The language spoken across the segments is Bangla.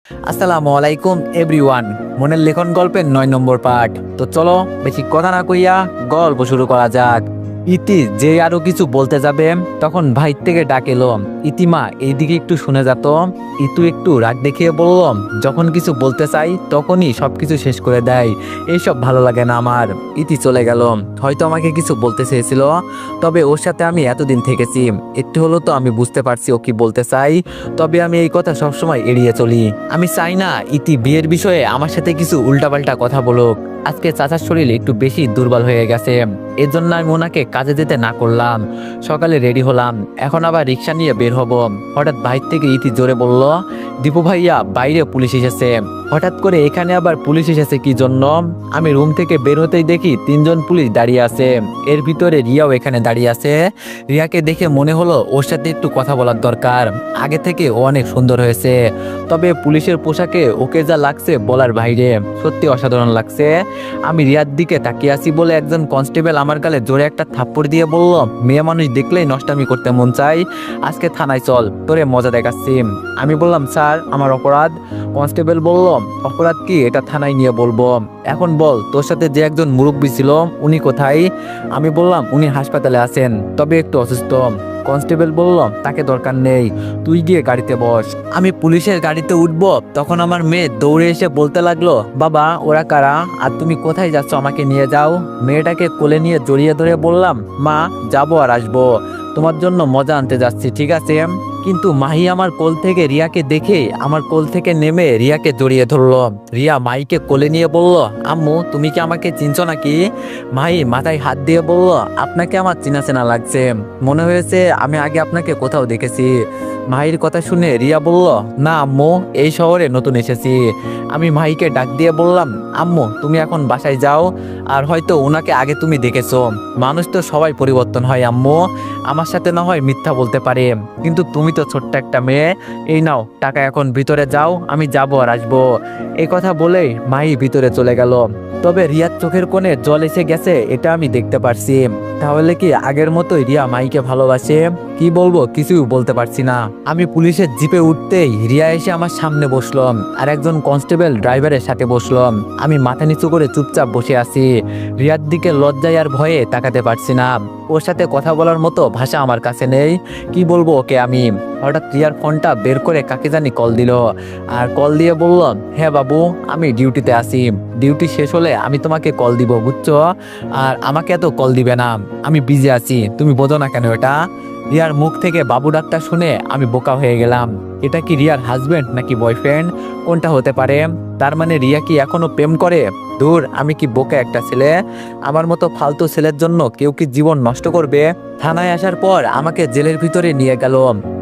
আসসালামু আলাইকুম এভরিওয়ান। মনের লেখন গল্পের ৯ নম্বর পার্ট। তো চলো বেশি কথা না কইয়া গল্প শুরু করা যাক। ইতি যে আরো কিছু বলতে যাবে তখন ভাই থেকে ডাক এলো, ইতিমা এইদিকে একটু শুনে যেত। ইতু একটু রাগ দেখিয়ে বলল, যখন কিছু বলতে চাই তখনই সবকিছু শেষ করে দেয়, এইসব ভালো লাগে না আমার। ইতি চলে গেল। হয়তো আমাকে কিছু বলতে চেয়েছিল, তবে ওর সাথে আমি এতদিন থেকেছি, একটু হলো তো আমি বুঝতে পারছি ও কি বলতে চাই। তবে আমি এই কথা সবসময় এড়িয়ে চলি। আমি চাই না ইতি বিয়ের বিষয়ে আমার সাথে কিছু উল্টাপাল্টা কথা বলুক। আজকে চাচার শরীর একটু বেশি দুর্বল হয়ে গেছে, এর জন্য আমি ওনাকে কাজে যেতে না করলাম। সকালে রেডি হলাম, এখন আবার রিক্সা নিয়ে বের হব। হঠাৎ বাইর থেকে ইতি জোরে বলল, দীপু ভাইয়া বাইরে পুলিশ এসেছে। হঠাৎ করে এখানে আবার পুলিশ এসেছে কি জন্য? আমি রুম থেকে বের হতেই দেখি 3জন পুলিশ দাঁড়িয়ে আছে, এর ভিতরে রিয়াও এখানে দাঁড়িয়ে আছে। রিয়াকে দেখে মনে হলো ওর সাথে একটু কথা বলার দরকার। আগে থেকে ও অনেক সুন্দর হয়েছে, তবে পুলিশের পোশাকে ওকে যা লাগছে বলার বাইরে, সত্যি অসাধারণ লাগছে। আমি রিয়ার দিকে তাকিয়ে আছি বলে একজন কনস্টেবল আমার গালে জোরে একটা থাপ্পড় দিয়ে বলল, মেয়ে মানুষ দেখলেই নষ্টামি করতে মন চাই, আজকে থানায় চল, তোরে মজা দেখাচ্ছি। আমি বললাম, স্যার আমার অপরাধ। কনস্টেবল বলল, অপরাধ কি এটা থানায় নিয়ে বলবো, এখন বল তোর সাথে যে একজন মুরব্বী ছিল উনি কোথায়? আমি বললাম, উনি হাসপাতালে আছেন, তবে একটু অসুস্থ। কনস্টেবল বলল, তাকে দরকার নেই, তুই গিয়ে গাড়িতে বস। আমি পুলিশের গাড়িতে উঠবো তখন আমার মেয়ে দৌড়ে এসে বলতে লাগলো, বাবা ওরা কারা, আর তুমি কোথায় যাচ্ছ, আমাকে নিয়ে যাও। মেয়েটাকে কোলে নিয়ে জড়িয়ে ধরে বললাম, মা যাবো আর আসবো, তোমার জন্য মজা আনতে যাচ্ছি, ঠিক আছে? কিন্তু মাহি আমার কোল থেকে রিয়াকে দেখে আমার কোল থেকে নেমে রিয়াকে জড়িয়ে ধরলো। রিয়া মাহিকে কোলে নিয়ে বলল, আম্মু তুমি কি আমাকে চিনছো নাকি? মাহি মাথায় হাত দিয়ে বলল, আপনাকে আমার চেনা চেনা লাগছে, মনে হয়েছে আমি আগে আপনাকে কোথাও দেখেছি। মাহির কথা শুনে রিয়া বলল, না আম্মু, এই শহরে নতুন এসেছি। আমি মাহিকে ডাক দিয়ে বললাম, আম্মু তুমি এখন বাসায় যাও, আর হয়তো ওনাকে আগে তুমি দেখেছো। মানুষ তো সবাই পরিবর্তন হয় আম্মু, আমার সাথে না হয় মিথ্যা বলতে পারে, কিন্তু তুমি তো ছোট্ট একটা মেয়ে। এই নাও টাকা, এখন ভিতরে যাও, আমি যাবো আর আসবো। এই কথা বলেই মাহি ভিতরে চলে গেল। তবে রিয়ার চোখের কোণে জল এসে গেছে, এটা আমি দেখতে পারছি। তাহলে কি আগের মতোই রিয়া মাহিকে ভালোবাসে? কি বলবো কিছুই বলতে পারছি না। আমি পুলিশের জিপে উঠতেই রিয়া এসে আমার সামনে বসলো, আর একজন কনস্টেবল ড্রাইভারের সাথে বসলো। আমি মাথা নিচু করে চুপচাপ বসে আছি, রিয়ার দিকে লজ্জায় আর ভয়ে তাকাতে পারছি না। ওর সাথে কথা বলার মতো ভাষা আমার কাছে নেই, কি বলবো ওকে আমি। হঠাৎ রিয়ার ফোনটা বের করে কাকে জানি কল দিল, আর কল দিয়ে বলল, হ্যাঁ বাবু আমি ডিউটিতে আছি, ডিউটি শেষ হলে আমি তোমাকে কল দিব, বুঝছো? আর আমাকে এত কল দিবে না, আমি বিজি আছি, তুমি বোঝো না কেন এটা? রিয়ার মুখ থেকে বাবু ডাকটা শুনে আমি বোকা হয়ে গেলাম। এটা কি রিয়ার হাজবেন্ড নাকি বয়ফ্রেন্ড, কোনটা হতে পারে? তার মানে রিয়া কি এখনো প্রেম করে? দূর, আমি কি বোকা একটা ছেলে? আমার মতো ফালতু ছেলের জন্য কেউ কি জীবন নষ্ট করবে? থানায় আসার পর আমাকে জেলের ভিতরে নিয়ে গেল।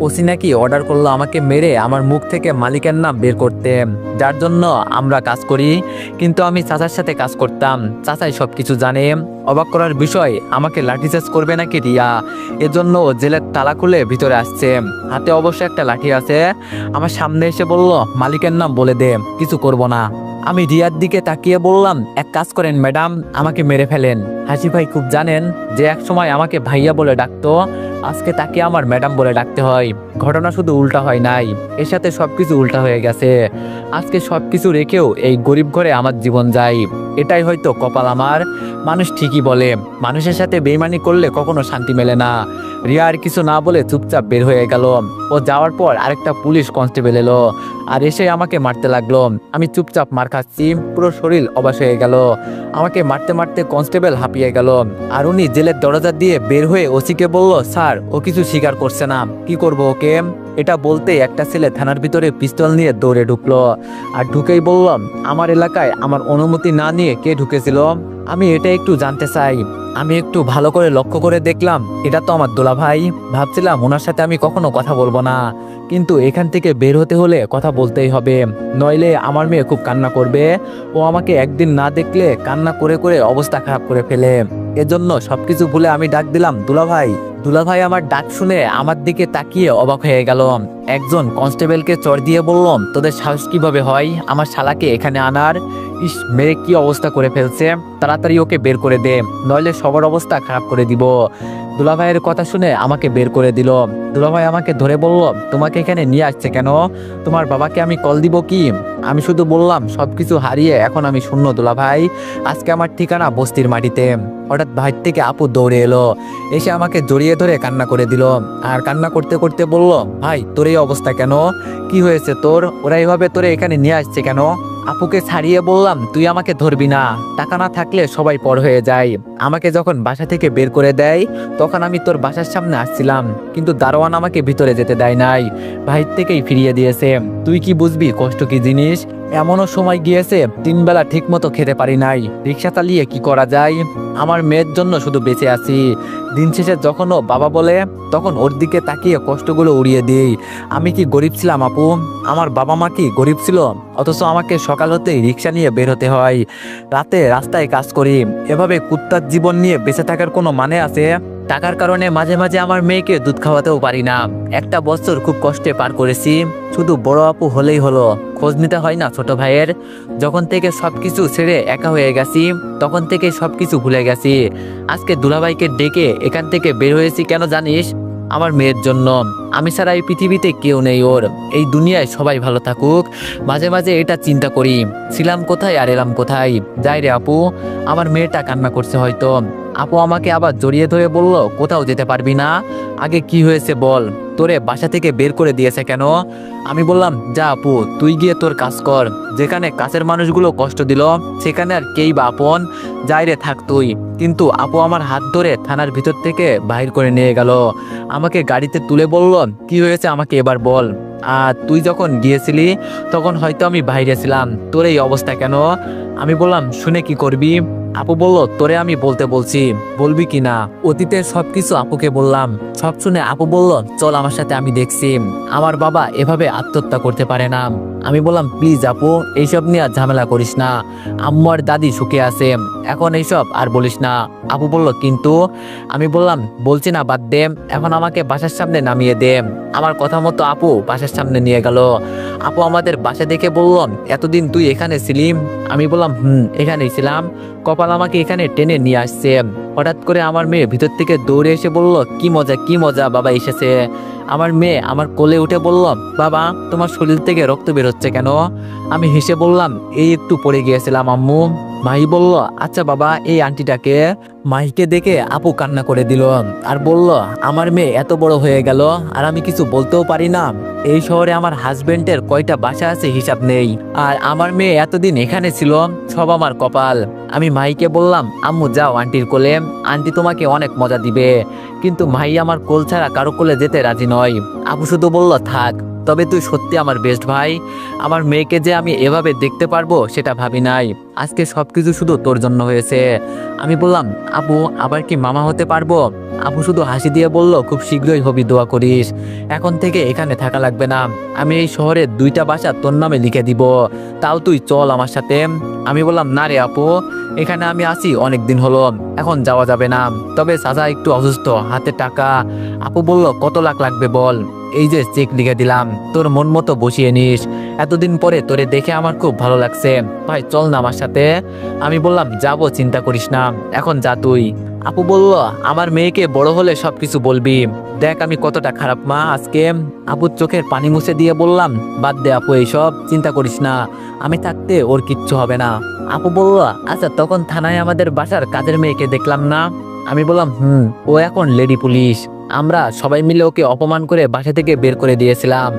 ওসি নাকি অর্ডার করলো আমাকে মেরে আমার মুখ থেকে মালিকের নাম বের করতে, যার জন্য আমরা কাজ করি। কিন্তু আমি চাচার সাথে কাজ করতাম, চাচাই সবকিছু জানে। অবাক করার বিষয়, আমাকে লাঠিচার্জ করবে নাকি রিয়া, এজন্য ও জেলের তালা খুলে ভিতরে আসছে, হাতে অবশ্য একটা লাঠি আছে। আমার সামনে এসে বলল, মালিকের নাম বলে দে, কিছু করব না। আমি রিয়ার দিকে তাকিয়ে বললাম, এক কাজ করেন ম্যাডাম, আমাকে মেরে ফেলেন। হাসি ভাই খুব জানেন যে এক সময় আমাকে ভাইয়া বলে ডাকতো, আজকে তাকে আমার ম্যাডাম বলে ডাকতে হয়। ঘটনা শুধু উল্টা হয় নাই, এর সাথে সবকিছু উল্টা হয়ে গেছে। আজকে সবকিছু রেখেও এই গরিব ঘরে আমার জীবন যায়, এটাই হয়তো কপাল আমার। মানুষ ঠিকই বলে, মানুষের সাথে বেইমানি করলে কখনো শান্তি মেলে না। রিয়া আর কিছু না বলে চুপচাপ বের হয়ে গেল। ও যাওয়ার পর আরেকটা পুলিশ কনস্টেবল এলো, আর এসে আমাকে মারতে লাগলো। আমি চুপচাপ মার খাচ্ছি, পুরো শরীর অবাস হয়ে গেল। আমাকে মারতে মারতে কনস্টেবল হাঁপিয়ে গেল, আর উনি জেলের দরজা দিয়ে বের হয়ে ওসিকে বলল, স্যার ও কিছু স্বীকার করছে না, কি করব ওকে? এটা বলতে একটা ছেলে থানার ভিতরে পিস্তল নিয়ে দৌড়ে ঢুকলো, আর ঢুকেই বলল, আমার এলাকায় আমার অনুমতি না নিয়ে কে ঢুকেছিল? আমি এটা একটু জানতে চাই। আমি একটু ভালো করে লক্ষ্য করে দেখলাম, এটা তো আমার দোলা ভাই। ভাবছিলাম ওনার সাথে আমি কখনো কথা বলবো না, কিন্তু এখান থেকে বের হতে হলে কথা বলতেই হবে, নইলে আমার মেয়ে খুব কান্না করবে। ও আমাকে একদিন না দেখলে কান্না করে করে অবস্থা খারাপ করে ফেলে। এজন্য সবকিছু ভুলে আমি ডাক দিলাম, দুলা ভাই। দুলা ভাই আমার ডাক শুনে আমার দিকে তাকিয়ে অবাক হয়ে গেল। একজন কনস্টেবলকে চড় দিয়ে বললাম, তোদের সাহস কিভাবে হয় আমার শালাকে এখানে আনার? ইস, মেরে কি অবস্থা করে ফেলছে, তাড়াতাড়ি ওকে বের করে দে, নইলে সবার অবস্থা খারাপ করে দিব। দুলাভাইয়ের কথা শুনে আমাকে বের করে দিল। দুলাভাই আমাকে ধরে বলল, তোমাকে এখানে নিয়ে আসছে কেন? তোমার বাবাকে আমি কল দিব কি? আমি শুধু বললাম, সবকিছু হারিয়ে এখন আমি শূন্য দুলাভাই। আজকে আমার ঠিকানা বস্তির মাটিতে। হঠাৎ বাইর থেকে আপু দৌড়ে এলো, এসে আমাকে জড়িয়ে ধরে কান্না করে দিল। আর কান্না করতে করতে বলল, ভাই তোর এই অবস্থা কেন? কি হয়েছে তোর? ওরা এভাবে তোরে এখানে নিয়ে আসছে কেন? আপুকে ছাড়িয়ে বললাম, তুই আমাকে ধরবি না, টাকা না থাকলে সবাই পর হয়ে যায়। আমাকে যখন বাসা থেকে বের করে দেয় তখন আমি তোর বাসার সামনে আসছিলাম, কিন্তু দারোয়ান আমাকে ভিতরে যেতে দেয় নাই, বাহির থেকেই ফিরিয়ে দিয়েছে। তুই কি বুঝবি কষ্ট কি জিনিস? এমনও সময় গিয়েছে 3 বেলা ঠিক মতো খেতে পারি নাই, রিক্সা চালিয়ে কি করা যায়? আমার মেয়ের জন্য শুধু বেঁচে আছি। দিন শেষে যখন ও বাবা বলে তখন ওর দিকে তাকিয়ে কষ্টগুলো উড়িয়ে দিই। আমি কি গরিব ছিলাম আপু? আমার বাবা মা কি গরিব ছিল? অথচ আমাকে সকাল হতেই রিক্সা নিয়ে বের হতে হয়, রাতে রাস্তায় কাজ করি। এভাবে কুত্তার জীবন নিয়ে বেঁচে থাকার কোনো মানে আছে? টাকার কারণে মাঝে মাঝে আমার মেয়েকে দুধ খাওয়াতেও পারি না। একটা বছর খুব কষ্টে পার করেছি, শুধু বড় আপু হলেই হলো, খোঁজ নিতে হয় না ছোট ভাইয়ের। যখন থেকে সবকিছু ছেড়ে একা হয়ে গেছি তখন থেকে সবকিছু ভুলে গেছি। আজকে দুলাভাইকে ডেকে এখান থেকে বের হয়েছি কেন জানিস? আমার মেয়ের জন্য। আমি ছাড়া এই পৃথিবীতে কেউ নেই ওর। এই দুনিয়ায় সবাই ভালো থাকুক, মাঝে মাঝে এটা চিন্তা করি, ছিলাম কোথায় আর এলাম কোথায়। যাই রে আপু, আমার মেয়েটা কান্না করছে হয়তো। আপু আমাকে আবার জড়িয়ে ধরে বলল, কোথাও যেতে পারবি না, আগে কি হয়েছে বল, তোরে বাসা থেকে বের করে দিয়েছে কেন? আমি বললাম, যা আপু তুই গিয়ে তোর কাজ কর, যেখানে কাছের মানুষগুলো কষ্ট দিল সেখানে আর কেই বা আপন, যাই রে থাক তুই। কিন্তু আপু আমার হাত ধরে থানার ভিতর থেকে বাহির করে নিয়ে গেল, আমাকে গাড়িতে তুলে বলল, কি হয়েছে আমাকে এবার বল। আর তুই যখন গিয়েছিলি তখন হয়তো আমি বাইরে ছিলাম, তোর এই অবস্থা কেন? আমি বললাম, শুনে কি করবি? আপু বলল, তোরে আমি বলতে বলছি, বলবি কি না? অতীতের সবকিছু আপুকে বললাম। সব শুনে আপু বলল, চল আমার সাথে, আমি দেখছি আমার বাবা এভাবে আত্মহত্যা করতে পারে না। আমি বললাম, প্লিজ আপু এইসব নিয়ে আর ঝামেলা করিস না, আম্মু আর দাদি সুখে আছে, এখন এইসব আর বলিস না। আপু বলল, কিন্তু? আমি বললাম, বলছি না, বাদ দে, এখন আমাকে বাসার সামনে নামিয়ে দে। আমার কথা মতো আপু বাসার সামনে নিয়ে গেল। আপু আমাদের বাসা দেখে বলল, এতদিন তুই এখানে ছিলি? আমি বললাম, এখানেই ছিলাম, কপাল আমাকে এখানে টেনে নিয়ে আসছে। হঠাৎ করে আমার মেয়ে ভিতর থেকে দৌড়ে এসে বলল, কি মজা কি মজা, বাবা এসেছে। আমার মেয়ে আমার কোলে উঠে বলল, বাবা তোমার শরীর থেকে রক্ত বেরোচ্ছে কেন? আমি হেসে বললাম, এই একটু পড়ে গিয়েছিলাম আম্মু। মাহি বলল, আচ্ছা বাবা, এই আন্টিটাকে? মাহিকে দেখে আপু কান্না করে দিল আর বলল, আমার মেয়ে এত বড় হয়ে গেল আর আমি কিছু বলতেও পারি না। এই শহরে আমার হাজবেন্ডের কয়টা বাসা আছে হিসাব নেই, আর আমার মেয়ে এতদিন এখানে ছিল, সব আমার কপাল। আমি মাহিকে বললাম, আম্মু যাও আন্টির কোলে, আন্টি তোমাকে অনেক মজা দিবে। কিন্তু মাহি আমার কোল ছাড়া কারো কোলে যেতে রাজি নয়। আপু শুধু বলল, থাক, তবে তুই সত্যি আমার বেস্ট ভাই। আমার মেয়েকে যে আমি এভাবে দেখতে পারবো সেটা ভাবি নাই। আজকে সবকিছু শুধু তোর জন্য হয়েছে। আমি বললাম, আপু আবার কি মামা হতে পারবো? আপু শুধু হাসি দিয়ে বলল, খুব শীঘ্রই হবি, দোয়া করিস। এখন থেকে এখানে থাকা লাগবে না, আমি এই শহরের 2টা বাসা তোর নামে লিখে দিব, তাও তুই চল আমার সাথে। আমি বললাম, না রে আপু, এখানে আমি আছি অনেক দিন হলো, এখন যাওয়া যাবে না, তবে চাচা একটু অসুস্থ, হাতে টাকা। আপু বলল, কত লাখ লাগবে বল? এই যে চেক লিখে দিলাম, তোর মন মতো বসিয়ে নিস, এতদিন পরে তোরে দেখে আমার খুব ভালো লাগছে, ভাই চল না আমার সাথে। আমি বললাম, যাবো, চিন্তা করিস না, এখন যা তুই। আপু বলল, আমার মেয়েকে বড় হলে সবকিছু বলবি, দেখ আমি কতটা খারাপ মা আজকে। আপুর চোখের পানি মুছে দিয়ে বললাম, বাদ দে আপু, এইসব চিন্তা করিস না, আমি থাকতে ওর কিচ্ছু হবে না। আপু বলল, আচ্ছা তখন থানায় আমাদের বাসার কাজের মেয়েকে দেখলাম না? আমি বললাম, ও এখন লেডি পুলিশ, আমরা সবাই মিলে ওকে অপমান করে বাসা থেকে বের করে দিয়েছিলাম।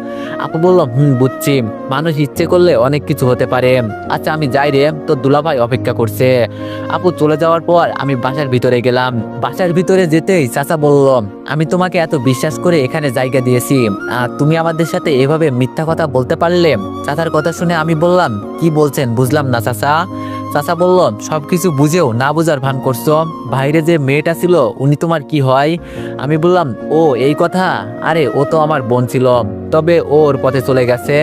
আপু বলল, বুঝছি, মানুষ ইচ্ছে করলে অনেক কিছু হতে পারে। আচ্ছা আমি যাই রে, তোর দুলাভাই অপেক্ষা করছে। আপু চলে যাওয়ার পর আমি বাসার ভিতরে গেলাম। বাসার ভিতরে যেতেই চাচা বলল, আমি তোমাকে এত বিশ্বাস করে এখানে জায়গা দিয়েছি, আর তুমি আমাদের সাথে এভাবে মিথ্যা কথা বলতে পারলে? চাচার কথা শুনে আমি বললাম, কি বলছেন বুঝলাম না চাচা। চাচা বলল, সবকিছু বুঝেও না বুঝার ভান করছো, বাইরে যে মেয়েটা ছিল উনি তোমার কি হয়? আমি বললাম, ও এই কথা, আরে ও তো আমার বোন ছিল, তবে ওর পথে চলে গেছে,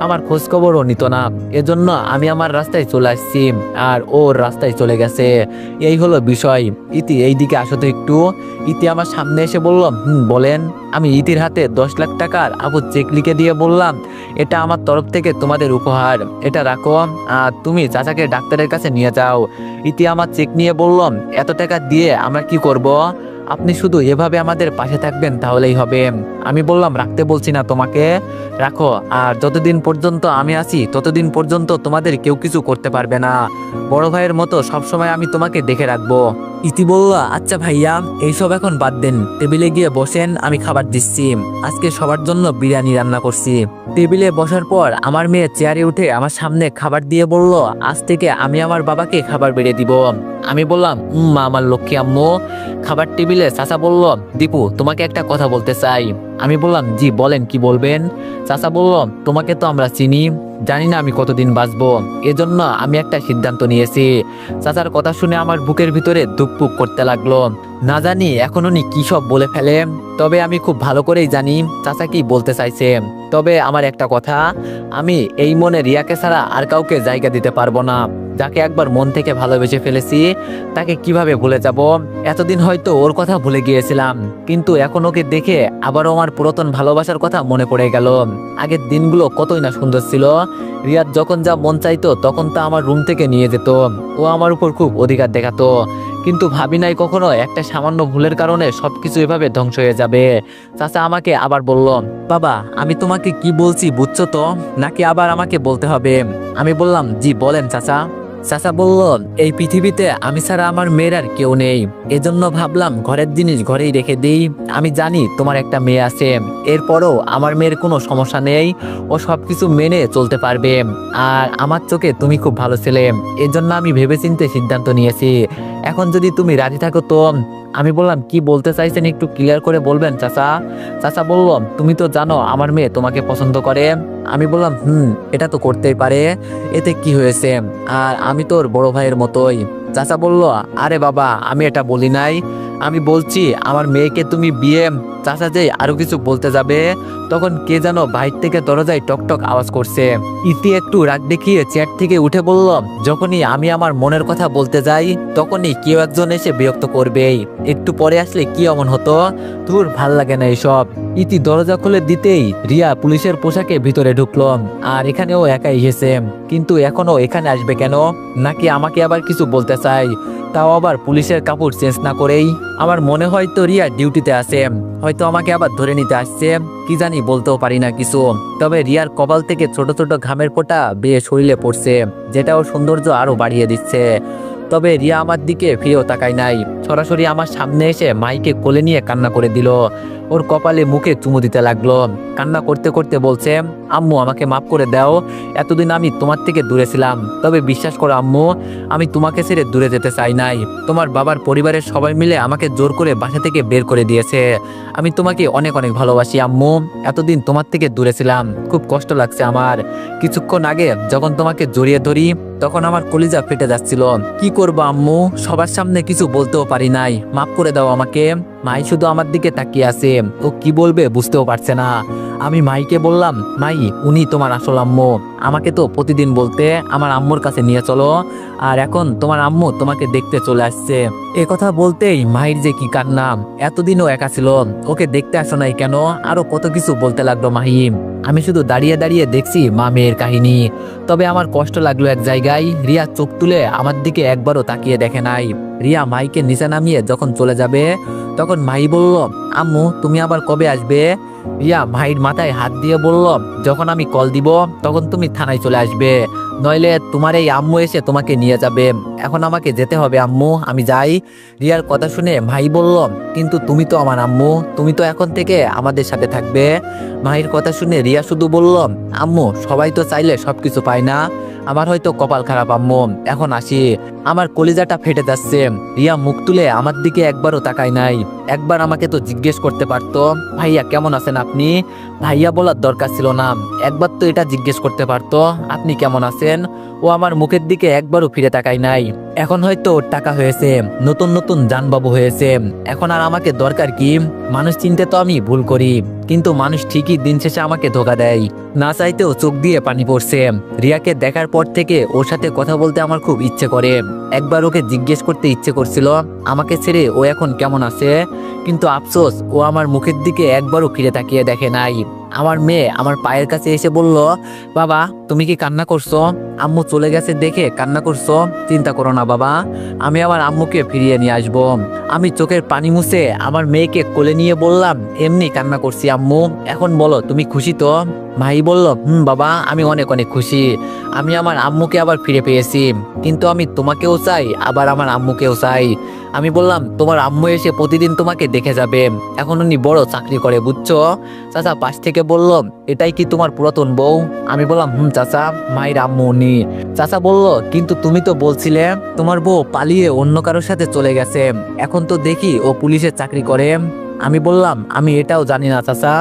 আমার খোঁজ খবরও নিত না, এজন্য আমি আমার রাস্তায় চলে আসছি আর ওর রাস্তায় চলে গেছে, এই হলো বিষয়। ইতি এইদিকে আসো তো একটু। ইতি আমার সামনে এসে বলল, বলেন। আমি ইতির হাতে 10 লাখ টাকার আপু চেক লিখে দিয়ে বললাম, এটা আমার তরফ থেকে তোমাদের উপহার, এটা রাখো, আর তুমি চাচাকে ডাক্তারের কাছে নিয়ে যাও। ইতি আমার চেক নিয়ে বললাম, এত টাকা দিয়ে আমরা কি করব? আপনি শুধু এভাবে আমাদের পাশে থাকবেন তাহলেই হবে। আমি বললাম রাখতে বলছি না তোমাকে, রাখো। আর যতদিন পর্যন্ত আমি আছি ততদিন পর্যন্ত তোমাদের কেউ কিছু করতে পারবে না। বড় ভাইয়ের মতো সবসময় আমি তোমাকে দেখে রাখবো। ইতি বলল, আচ্ছা ভাইয়া, এইসব এখন বাদ দেন, টেবিলে গিয়ে বসেন, আমি খাবার দিচ্ছি। আজকে সবার জন্য বিরিয়ানি রান্না করছি। টেবিলে বসার পর আমার মেয়ে চেয়ারে উঠে আমার সামনে খাবার দিয়ে বলল, আজ থেকে আমি আমার বাবাকে খাবার বেড়ে দিব। আমি বললাম, মা, আমার লক্ষ্মী আম্মু। খাবার টেবিলে চাচা বলল, দীপু, তোমাকে একটা কথা বলতে চাই। আমি বললাম, জি বলেন, কি বলবেন? চাচা বলল, তোমাকে তো আমরা চিনি, জানি না আমি কতদিন বাঁচবো, এজন্য আমি একটা সিদ্ধান্ত নিয়েছি। চাচার কথা শুনে আমার বুকের ভিতরে ধুকপুক করতে লাগলো। না জানি এখন উনি কি সব বলে ফেলে, তবে আমি খুব ভালো করেই জানি চাচা কি বলতে চাইছে। তবে আমার একটা কথা, আমি এই মনে রিয়াকে ছাড়া আর কাউকে জায়গা দিতে পারবো না। যাকে একবার মন থেকে ভালোবেসে ফেলেছি তাকে কিভাবে ভুলে যাব? এতদিন হয়তো ওর কথা ভুলে গিয়েছিলাম, কিন্তু এখন ওকে দেখে আবারও আমার পুরাতন ভালোবাসার কথা মনে পড়ে গেল। আগের দিনগুলো কতই না সুন্দর ছিল। রিয়াদ যখন যা মন চাইতো তখন তা আমার রুম থেকে নিয়ে যেত, ও আমার উপর খুব অধিকার দেখাতো। কিন্তু ভাবি নাই কখনো একটা সামান্য ভুলের কারণে সবকিছু এভাবে ধ্বংস হয়ে যাবে। চাচা আমাকে আবার বলল, বাবা, আমি তোমাকে কি বলছি বুঝছো তো, নাকি আবার আমাকে বলতে হবে? আমি বললাম, জি বলেন চাচা। চাচা বলল, এই পৃথিবীতে আমি ছাড়া আমার মেয়ের আর কেউ নেই, এজন্য ভাবলাম ঘরের জিনিস ঘরেই রেখে দিই। আমি জানি তোমার একটা মেয়ে আছে, এরপরও আমার মেয়ের কোনো সমস্যা নেই, ও সবকিছু মেনে চলতে পারবে। আর আমার চোখে তুমি খুব ভালো ছেলে, এজন্য আমি ভেবেচিন্তে সিদ্ধান্ত নিয়েছি। এখন যদি তুমি রাজি থাকো তো। আমি বললাম, কি বলতে চাইছেন একটু ক্লিয়ার করে বলবেন চাচা? চাচা বলল, তুমি তো জানো আমার মেয়ে তোমাকে পছন্দ করে। আমি বললাম, এটা তো করতেই পারে, এতে কি হয়েছে? আর আমি তোর বড় ভাইয়ের মতোই। চাচা বলল, আরে বাবা, আমি এটা বলি নাই, আমি বলছি আমার মেয়েকে তুমি বিয়ে। চাচা যে আরো কিছু বলতে যাবে, তখন কে যেন বাইর থেকে দরজায় টকটক আওয়াজ করছে। ইতি একটু রাগ দেখিয়ে চেয়ার থেকে উঠে বলল, যখনই আমি আমার মনের কথা বলতে যাই তখনই কেউ একজন এসে বিরক্ত করবেই, একটু পরে আসলে কি এমন হতো? তোর ভাল লাগে না এসব। ইতি দরজা খুলে দিতেই রিয়া পুলিশের পোশাকে ভিতরে ঢুকলো। আর এখানেও একাই এসেছে, কিন্তু এখনো এখানে আসবে কেন? নাকি আমাকে আবার কিছু বলতে চাই, তাও আবার পুলিশের কাপড় চেঞ্জ না করেই? আমার মনে হয় তো রিয়া ডিউটিতে আছে, হয়তো আমাকে আবার ধরে নিতে আসছে, কি জানি, বলতেও পারি না কিছু। তবে রিয়ার কপাল থেকে ছোট ছোট ঘামের ফোঁটা বেয়ে শরীরে পড়ছে, যেটা ওর সৌন্দর্য আরো বাড়িয়ে দিচ্ছে। তবে রিয়া আমার দিকে ফিরেও তাকায় নাই, সরাসরি আমার সামনে এসে মাইকে কোলে নিয়ে কান্না করে দিল। ওর কপালে মুখে চুমু দিতে লাগলো, কান্না করতে করতে বলছে, আম্মু আমাকে মাফ করে দাও, এতদিন আমি তোমার থেকে দূরে ছিলাম। তবে বিশ্বাস করো আম্মু, আমি তোমাকে ছেড়ে দূরে যেতে চাই নাই। তোমার বাবার পরিবারের সবাই মিলে আমাকে জোর করে বাসা থেকে বের করে দিয়েছে। আমি তোমাকে অনেক অনেক ভালোবাসি আম্মু, এতদিন তোমার থেকে দূরে ছিলাম, খুব কষ্ট লাগছে আমার। কিছুক্ষণ আগে যখন তোমাকে জড়িয়ে ধরি তখন আমার কলিজা ফেটে যাচ্ছিল। কি করবো আম্মু, সবার সামনে কিছু বলতেও পারি নাই, মাফ করে দাও আমাকে। মাই শুধু আমার দিকে তাকিয়ে আছে, ও কি বলবে বুঝতেও পারছে না। আমি মাইকে বললাম, মাই, উনি তোমার আসল আম্মু, আমাকে তো প্রতিদিন বলতে আমার আম্মুর কাছে নিয়ে চলো, আর এখন তোমার আম্মু তোমাকে দেখতে চলে আসছে। এ কথা বলতেই মাহির যে কি কান্না, এতদিনও একা ছিল, ওকে দেখতে আসো নাই কেন, আরো কত কিছু বলতে লাগলো মাহিম। আমি শুধু দাঁড়িয়ে দাঁড়িয়ে দেখছি মা মেয়ের কাহিনী। তবে আমার কষ্ট লাগলো এক জায়গায়, রিয়া চোখ তুলে আমার দিকে একবারও তাকিয়ে দেখে নাই। রিয়া মাইকে নিচে নামিয়ে যখন চলে যাবে তখন মাই বলল, আম্মু তুমি আবার কবে আসবে? রিয়া মাহির মাথায় হাত দিয়ে বলল, যখন আমি কল দিব তখন তুমি থানায় চলে আসবে, নইলে তোমার এই আম্মু এসে তোমাকে নিয়ে যাবে। এখন আমাকে যেতে হবে আম্মু, আমি যাই। রিয়ার কথা শুনে ভাই বলল, কিন্তু তুমি তো আমার আম্মু, তুমি তো এখন থেকে আমাদের সাথে থাকবে। মাহির কথা শুনে রিয়া শুধু বলল, আম্মু সবাই তো চাইলে সবকিছু পায় না, আমার হয়তো কপাল খারাপ আম্মু, এখন আসি। আমার কলিজাটা ফেটে যাচ্ছে। রিয়া মুখ তুলে আমার দিকে একবারও তাকায় নাই। একবার আমাকে তো জিজ্ঞেস করতে পারতো, ভাইয়া কেমন আছেন আপনি? ভাইয়া বলার দরকার ছিল না, একবার তো এটা জিজ্ঞেস করতে পারতো, আপনি কেমন আছেন? ও আমার মুখের দিকে একবারও ফিরে তাকায় নাই। এখন হয়তো ওর টাকা হয়েছে, নতুন নতুন জানবাবু হয়েছে, এখন আর আমাকে দরকার কি? মানুষ চিনতে তো আমি ভুল করি, কিন্তু মানুষ ঠিকই দিন শেষে আমাকে ধোকা দেয়। না চাইতেও চোখ দিয়ে পানি পড়ছে। রিয়াকে দেখার পর থেকে ওর সাথে কথা বলতে আমার খুব ইচ্ছে করে। একবার ওকে জিজ্ঞেস করতে ইচ্ছে করছিল আমাকে ছেড়ে ও এখন কেমন আছে, কিন্তু আফসোস ও আমার মুখের দিকে একবারও ফিরে তাকিয়ে দেখে নাই। আমার মেয়ে আমার পায়ের কাছে এসে বলল, বাবা তুমি কি কান্না করছো? আম্মু চলে গেছে দেখে কান্না করছো? চিন্তা করো না বাবা, আমি আমার আম্মুকে ফিরিয়ে নিয়ে আসবো। আমি চোখের পানি মুছে আমার মেয়েকে কোলে নিয়ে বললাম, এমনি কান্না করছি আম্মু, এখন বলো তুমি খুশি তো? ভাই বলল, বাবা আমি অনেক অনেক খুশি, আমি আমার আম্মুকে আবার ফিরে পেয়েছি, কিন্তু আমি তোমাকেও চাই আবার আমার আম্মুকেও চাই। আমি বললাম, তোমার আম্মু এসে প্রতিদিন তোমাকে দেখে যাবে, এখন উনি বড় চাকরি করে বুঝছো? চাচা পাশ থেকে বলল, এটাই কি তোমার পুরাতন বউ? আমি বললাম, চাচা, মায়ের আম্মু উনি। চাচা বলল, কিন্তু তুমি তো বলছিলে তোমার বউ পালিয়ে অন্য কারোর সাথে চলে গেছে, এখন তো দেখি ও পুলিশের চাকরি করে। আমি বললাম, আমি এটাও জানি না চাচা,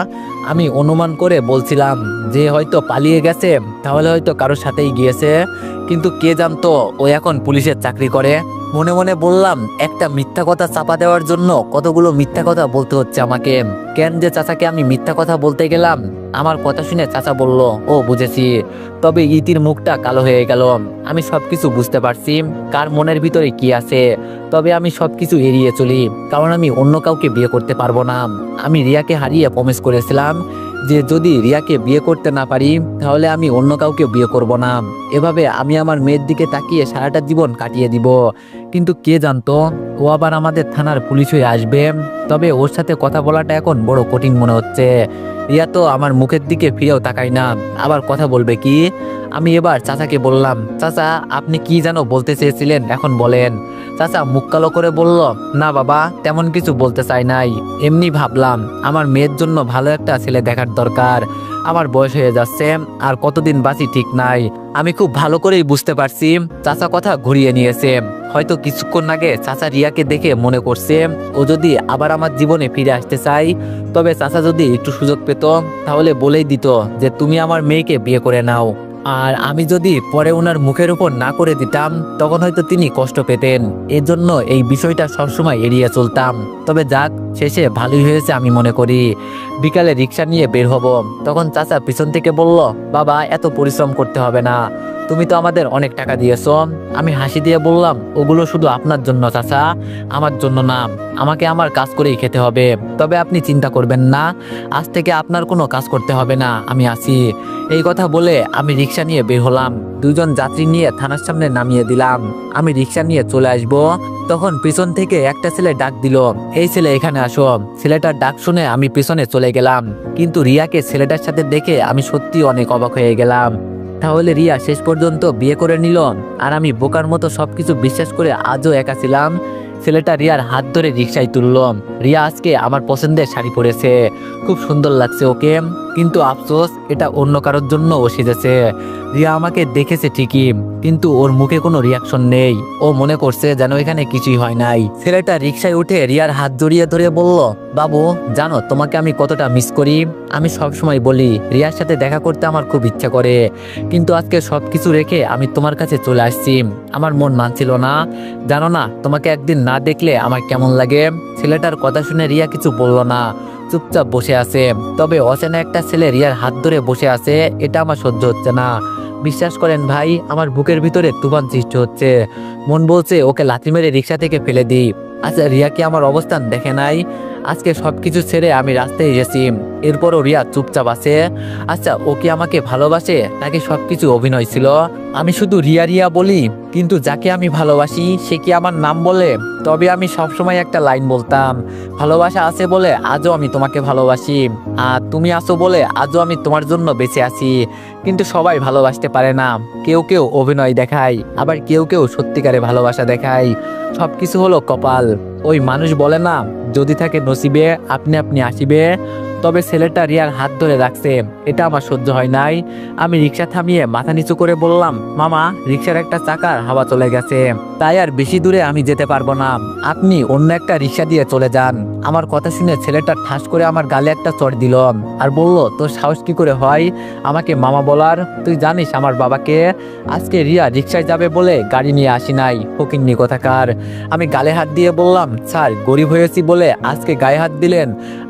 আমি অনুমান করে বলছিলাম যে হয়তো পালিয়ে গেছে, তাহলে হয়তো কারোর সাথেই গিয়েছে, কিন্তু কে জানতো ও এখন পুলিশের চাকরি করে। মনে মনে বললাম, একটা মিথ্যা কথা চাপা দেওয়ার জন্য কতগুলো মিথ্যা কথা বলতে হচ্ছে আমাকে, কেন যে চাচাকে আমি মিথ্যা কথা বলতে গেলাম। আমার কথা শুনে চাচা বলল, ও বুঝেছি। তবে ইতির মুখটা কালো হয়ে গেল, আমি সবকিছু বুঝতে পারছি কার মনের ভিতরে কি আছে। তবে আমি সবকিছু এড়িয়ে চলি, কারণ আমি অন্য কাউকে বিয়ে করতে পারবো না। আমি রিয়াকে হারিয়ে প্রমিস করেছিলাম যে যদি রিয়াকে বিয়ে করতে না পারি তাহলে আমি অন্য কাউকে বিয়ে করব না। এভাবে আমি আমার মেয়ের দিকে তাকিয়ে সারাটা জীবন কাটিয়ে দিব। কিন্তু কে জানতো ও আবার আমাদের থানার পুলিশ হয়ে আসবে। তবে ওর সাথে কথা বলাটা এখন বড় কঠিন মনে হচ্ছে। রিয়া তো আমার মুখের দিকে ফিরেও তাকায় না, আবার কথা বলবে কি? আমি এবার চাচাকে বললাম, চাচা আপনি কি যেন বলতে চেয়েছিলেন, এখন বলেন। চাচা মুখ কালো করে বলল, না বাবা তেমন কিছু বলতে চাই নাই, এমনি ভাবলাম আমার মেয়ের জন্য ভালো একটা ছেলে দেখার দরকার। আমার বয়স হয়ে যাচ্ছে, আর কতদিন বাঁচি ঠিক নাই। আমি খুব ভালো করেই বুঝতে পারছি চাচা কথা ঘুরিয়ে নিয়েছে। হয়তো কিছুক্ষণ আগে চাচা রিয়াকে দেখে মনে করছে ও যদি আবার আমার জীবনে ফিরে আসতে চাই, তবে চাচা যদি একটু সুযোগ পেত তাহলে বলেই দিত যে তুমি আমার মেয়েকে বিয়ে করে নাও। আর আমি যদি পরে ওনার মুখের উপর না করে দিতাম তখন হয়তো তিনি কষ্ট পেতেন। এর জন্য এই বিষয়টা সবসময় এড়িয়ে চলতাম। তবে যাক, শেষে ভালোই হয়েছে আমি মনে করি। বিকালে রিক্সা নিয়ে বের হব, তখন চাচা পিছন থেকে বলল, বাবা এত পরিশ্রম করতে হবে না, তুমি তো আমাদের অনেক টাকা দিয়েছো। আমি হাসি দিয়ে বললাম, ওগুলো শুধু আপনার জন্য চাচা, আমার জন্য না। আমাকে আমার কাজ করেই খেতে হবে। তবে আপনি চিন্তা করবেন না, আজ থেকে আপনার কোনো কাজ করতে হবে না, আমি আছি। এই কথা বলে আমি রিক্সা নিয়ে বের হলাম। দুজন যাত্রী নিয়ে থানার সামনে নামিয়ে দিলাম। আমি রিক্সা নিয়ে চলে আসব, তখন পিছন থেকে একটা ছেলে ডাক দিল, এই ছেলে এখানে আসো। ছেলেটার ডাক শুনে আমি পিছনে চলে গেলাম, কিন্তু রিয়াকে ছেলেটার সাথে দেখে আমি সত্যি অনেক অবাক হয়ে গেলাম। তাহলে রিয়া শেষ পর্যন্ত বিয়ে করে নিল, আর আমি বোকার মতো সবকিছু বিশ্বাস করে আজও একা ছিলাম। ছেলেটা রিয়ার হাত ধরে রিক্সায় তুলল। রিয়া আজকে আমার পছন্দের শাড়ি পরেছে, খুব সুন্দর লাগছে ওকে, কিন্তু আফসোস এটা অন্য কারোর জন্য ও সেজেছে। রিয়া আমাকে দেখেছে ঠিকই, কিন্তু ওর মুখে কোনো রিয়াকশন নেই। ও মনে করছে যেন এখানে কিছুই হয় নাই। ছেলেটা রিক্সায় উঠে রিয়ার হাত জড়িয়ে ধরে বলল, বাবু জানো তোমাকে আমি কতটা মিস করি। আমি সব সময় বলি রিয়ার সাথে দেখা করতে আমার খুব ইচ্ছা করে, কিন্তু আজকে সবকিছু রেখে আমি তোমার কাছে চলে আসছি। আমার মন মানছিল না, জানো না তোমাকে একদিন না দেখলে আমার কেমন লাগে। ছেলেটার কথা শুনে রিয়া কিছু বলল না, চুপচাপ বসে আছে। তবে অচেনা একটা ছেলে রিয়ার হাত ধরে বসে আছে, এটা আমার সহ্য হচ্ছে না। বিশ্বাস করেন ভাই, আমার বুকের ভিতরে তুফান সৃষ্টি হচ্ছে। মন বলছে ওকে লাথি মেরে রিক্সা থেকে ফেলে দিই। আচ্ছা রিয়া কি আমার অবস্থান দেখে নাই? আজকে সবকিছু ছেড়ে আমি রাস্তায় এসেছি, এরপরও রিয়া চুপচাপ আছে। আচ্ছা ও কি আমাকে ভালোবাসে নাকি সবকিছু অভিনয় ছিল? আমি শুধু রিয়া রিয়া বলি, কিন্তু যাকে আমি ভালোবাসি সে কি আমার নাম বলে? তবে আমি সবসময় একটা লাইন বলতাম, ভালোবাসা আছে বলে আজও আমি তোমাকে ভালোবাসি, আর তুমি আছো বলে আজও আমি তোমার জন্য বেঁচে আছি। কিন্তু সবাই ভালোবাসতে পারে না, কেউ কেউ অভিনয় দেখায়, আবার কেউ কেউ সত্যিকারে ভালোবাসা দেখায়। সবকিছু হলো কপাল। ওই মানুষ বলে না, যদি থাকে নসিবে আপনি আপনি আসিবে। তবে ছেলেটা রিয়ার হাত ধরে রাখছে, এটা আমার সহ্য হয় নাই। আমি রিক্সা থামিয়ে মাথা নিচু করে বললাম, মামা রিক্সার একটা চাকার হাওয়া চলে গেছে, তাই আর বেশি দূরে আমি যেতে পারবো না, আপনি অন্য একটা রিক্সা দিয়ে চলে যান। আমার কথা শুনে ছেলেটা ঠাস করে আমার গালে একটা চড় দিল, আর বলল, তোর সাহস কি করে হয় আমাকে মামা বলার? তুই জানিস আমার বাবাকে? আজকে রিয়া রিক্সায় যাবে বলে গাড়ি নিয়ে আসি নাই, ফকিন্নি কোথাকার। আমি গালে হাত দিয়ে বললাম, স্যার গরিব হয়েছি বলে আজকে গায়ে হাত দিলেন,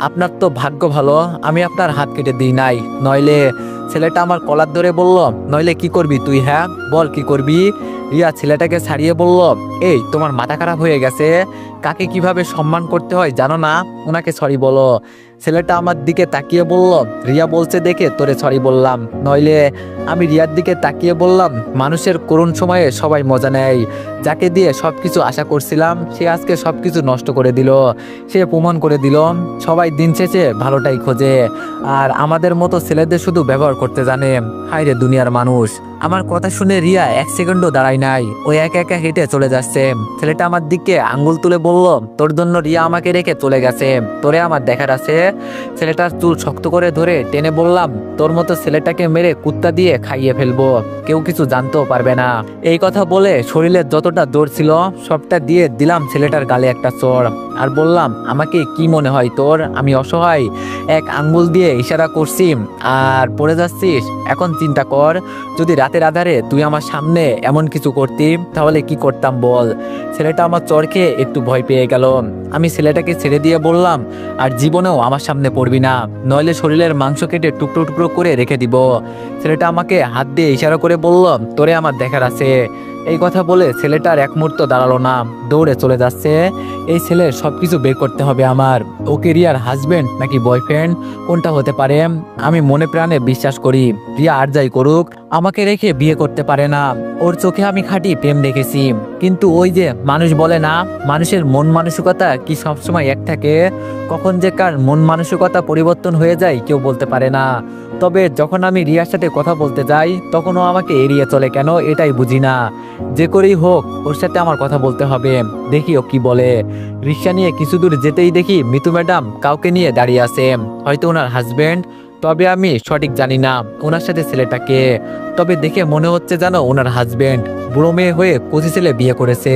আপনার তো ভাগ্য ভালো আমি আপনার হাত কেটে দিই নাই, নইলে। ছেলেটা আমার কলার ধরে বলল, নইলে কি করবি তুই? হ্যাঁ বল কি করবি? রিয়া ছেলেটাকে ছাড়িয়ে বলল, এই তোমার মাথা খারাপ হয়ে গেছে? কাকে কিভাবে সম্মান করতে হয় জানো না? ওনাকে সরি বলো। ছেলেটা আমার দিকে তাকিয়ে বলল, রিয়া বলছে দেখে তোরে সরি বললাম, নইলে। আমি রিয়ার দিকে তাকিয়ে বললাম, মানুষের করুণ সময়ে সবাই মজা নেয়। যাকে দিয়ে সবকিছু আশা করছিলাম সে আজকে সবকিছু নষ্ট করে দিল। সে প্রমাণ করে দিল সবাই দিন শেষে ভালোটাই খোঁজে, আর আমাদের মতো ছেলেদের শুধু ব্যবহার করতে জানে। হায় রে দুনিয়ার মানুষ। আমার কথা শুনে রিয়া এক সেকেন্ডও দাঁড়ায় নাই, ও একা একা হেঁটে চলে যাচ্ছে। ছেলেটা আমার দিকে আঙ্গুল তুলে বলল, তোর জন্য রিয়া আমাকে রেখে চলে গেছে, তোরে আমার দেখার আছে। ছেলেটার চুল শক্ত করে ধরে টেনে বললাম, তোর মতো ছেলেটাকে মেরে কুত্তা দিয়ে খাইয়ে ফেলবো, কেউ কিছু জানতেও পারবে না। এই কথা বলে শরীরের যতটা জোর ছিল সবটা দিয়ে দিলাম ছেলেটার গালে একটা চড়, আর বললাম, আমাকে কি মনে হয় তোর আমি অসহায়? এক আঙ্গুল দিয়ে ইশারা করছি আর পড়ে যাচ্ছিস। এখন চিন্তা কর, যদি রাতের আধারে তুই আমার সামনে এমন কিছু করতি তাহলে কি করতাম বল। ছেলেটা আমার চড় খেয়ে একটু ভয় পেয়ে গেল। আমি ছেলেটাকে ছেড়ে দিয়ে বললাম, আর জীবনেও আমার সামনে পড়বি না, নইলে শরীরের মাংস কেটে টুকরো টুকরো করে রেখে দিব। ছেলেটা আমাকে হাত দিয়ে ইশারা করে বলল, তোরে আমার দেখার আছে। এই কথা বলে ছেলেটার এক মুহূর্ত দাঁড়ালো না, দৌড়ে চলে যাচ্ছে। এই ছেলের সবকিছু বের করতে হবে আমার। ওকে রিয়ার হাজবেন্ড নাকি বয়ফ্রেন্ড কোনটা হতে পারে? আমি মনে প্রাণে বিশ্বাস করি রিয়া আর যাই করুক আমাকে রেখে বিয়ে করতে পারে না। ওর চোখে আমি খাঁটি প্রেম দেখেছি, কিন্তু ওই যে মানুষ বলে না, মানুষের মন মানসিকতা কি সবসময় এক থাকে? কখন যে কার মন মানসিকতা পরিবর্তন হয়ে যায় কেউ বলতে পারে না। তবে যখন আমি রিয়ার সাথে কথা বলতে যাই তখন ও আমাকে এড়িয়ে চলে কেন এটাই বুঝি না। যে করেই হোক ওর সাথে আমার কথা বলতে হবে, দেখি ও কি বলে। রিক্সা নিয়ে কিছু দূর যেতেই দেখি মিতু ম্যাডাম কাউকে নিয়ে দাঁড়িয়ে আছে, হয়তো ওনার হাজবেন্ড, তবে আমি সঠিক জানি না ওনার সাথে ছেলেটাকে। তবে দেখে মনে হচ্ছে যেন ওনার হাজবেন্ড। বুড়ো মেয়ে হয়ে কচি ছেলে বিয়ে করেছে,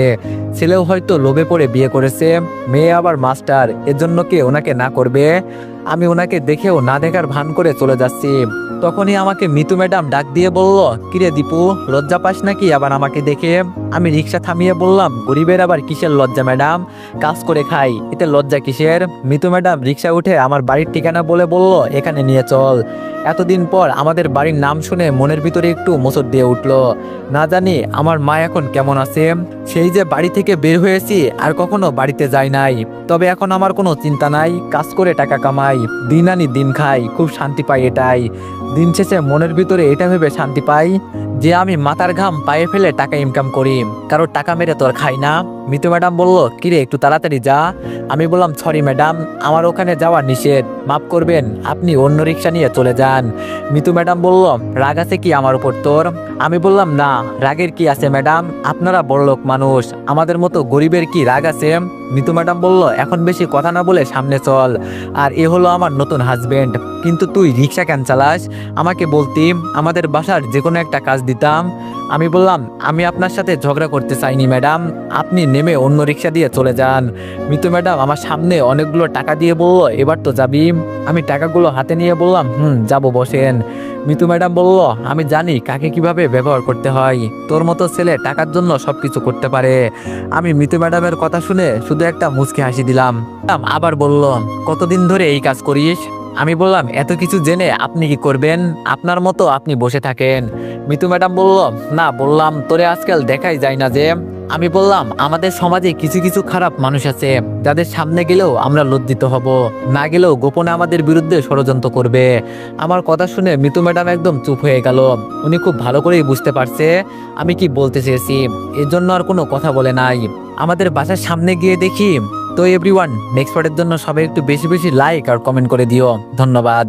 ছেলেও হয়তো লোভে পড়ে বিয়ে করেছে, মেয়ে আবার মাস্টার, এজন্য কে ওনাকে না করবে? আমি ওনাকে দেখেও না দেখার ভান করে চলে যাচ্ছি। তখনই আমাকে মিতু ম্যাডাম ডাক দিয়ে বলল, কিরে দীপু, লজ্জা পাস নাকি আবার আমাকে দেখে? আমি রিক্সা থামিয়ে বললাম, গরিবের আবার কিসের লজ্জা ম্যাডাম, কাজ করে খাই, এতে লজ্জা কিসের? মিতু ম্যাডাম রিক্সা উঠে আমার বাড়ির ঠিকানা বলে বলল, এখানে নিয়ে চল। এতদিন পর আমাদের বাড়ির নাম শুনে মনের ভিতরে একটু মোচড় দিয়ে উঠলো। না জানি আমার মা এখন কেমন আছে। সেই যে বাড়ি থেকে বের হয়েছি আর কখনো বাড়িতে যাই নাই, তবে এখন আমার কোনো চিন্তা নাই, কাজ করে টাকা কামাই, দিন আনি দিন খাই, খুব শান্তি পাই। এটাই দিন শেষে মনের ভিতরে এটা ভেবে শান্তি পাই যে আমি মাথার ঘাম পায়ে ফেলে টাকা ইনকাম করি, কারোর টাকা মেরে তোর খাই না। মিতু ম্যাডাম বলল, কিরে একটু তাড়াতাড়ি যা। আমি বললাম, সরি ম্যাডাম, আমার ওখানে যাওয়া নিষেধ, মাফ করবেন, আপনি অন্য রিক্সা নিয়ে চলে যান। মিতু ম্যাডাম বলল, রাগ আছে কি আমার উপর তোর? আমি বললাম, না, রাগের কি আছে ম্যাডাম, আপনারা বড়লোক মানুষ, আমাদের মতো গরিবের কি রাগ আছে? মিতু ম্যাডাম বলল, এখন বেশি কথা না বলে সামনে চল, আর এ হলো আমার নতুন হাজবেন্ড। কিন্তু তুই রিক্সা কেন চালাস? আমাকে বলতি, আমাদের বাসার যে কোনো একটা কাজ দিতাম। আমি বললাম, আমি আপনার সাথে ঝগড়া করতে চাইনি ম্যাডাম, আপনি নেমে অন্য রিক্সা দিয়ে চলে যান। মিতু ম্যাডাম আমার সামনে অনেকগুলো টাকা দিয়ে বলল, এবার তো যাবি? আমি টাকাগুলো হাতে নিয়ে বললাম, যাবো, বসেন। মিতু ম্যাডাম বলল, আমি জানি কাকে কিভাবে ব্যবহার করতে হয়, তোর মতো ছেলে টাকার জন্য সবকিছু করতে পারে। আমি মিতু ম্যাডামের কথা শুনে শুধু একটা মুচকি হাসি দিলাম। আবার বলল, কতদিন ধরে এই কাজ করিস? আমি বললাম, এত কিছু জেনে আপনি কি করবেন, আপনার মতো আপনি বসে থাকেন। মিতু ম্যাডাম বলল, না, বললাম তোরে আজকাল দেখাই যায় না যে। আমি বললাম, আমাদের সমাজে কিছু কিছু খারাপ মানুষ আছে যাদের সামনে গেলেও আমরা লজ্জিত হব, না গেলেও গোপনে আমাদের বিরুদ্ধে ষড়যন্ত্র করবে। আমার কথা শুনে মিতু ম্যাডাম একদম চুপ হয়ে গেল। উনি খুব ভালো করেই বুঝতে পারছে আমি কি বলতে চেয়েছি, এর জন্য আর কোনো কথা বলে নাই। আমাদের বাসার সামনে গিয়ে দেখি। তো এভরিওয়ান, নেক্সট পার্টের জন্য সবাই একটু বেশি বেশি লাইক আর কমেন্ট করে দিও। ধন্যবাদ।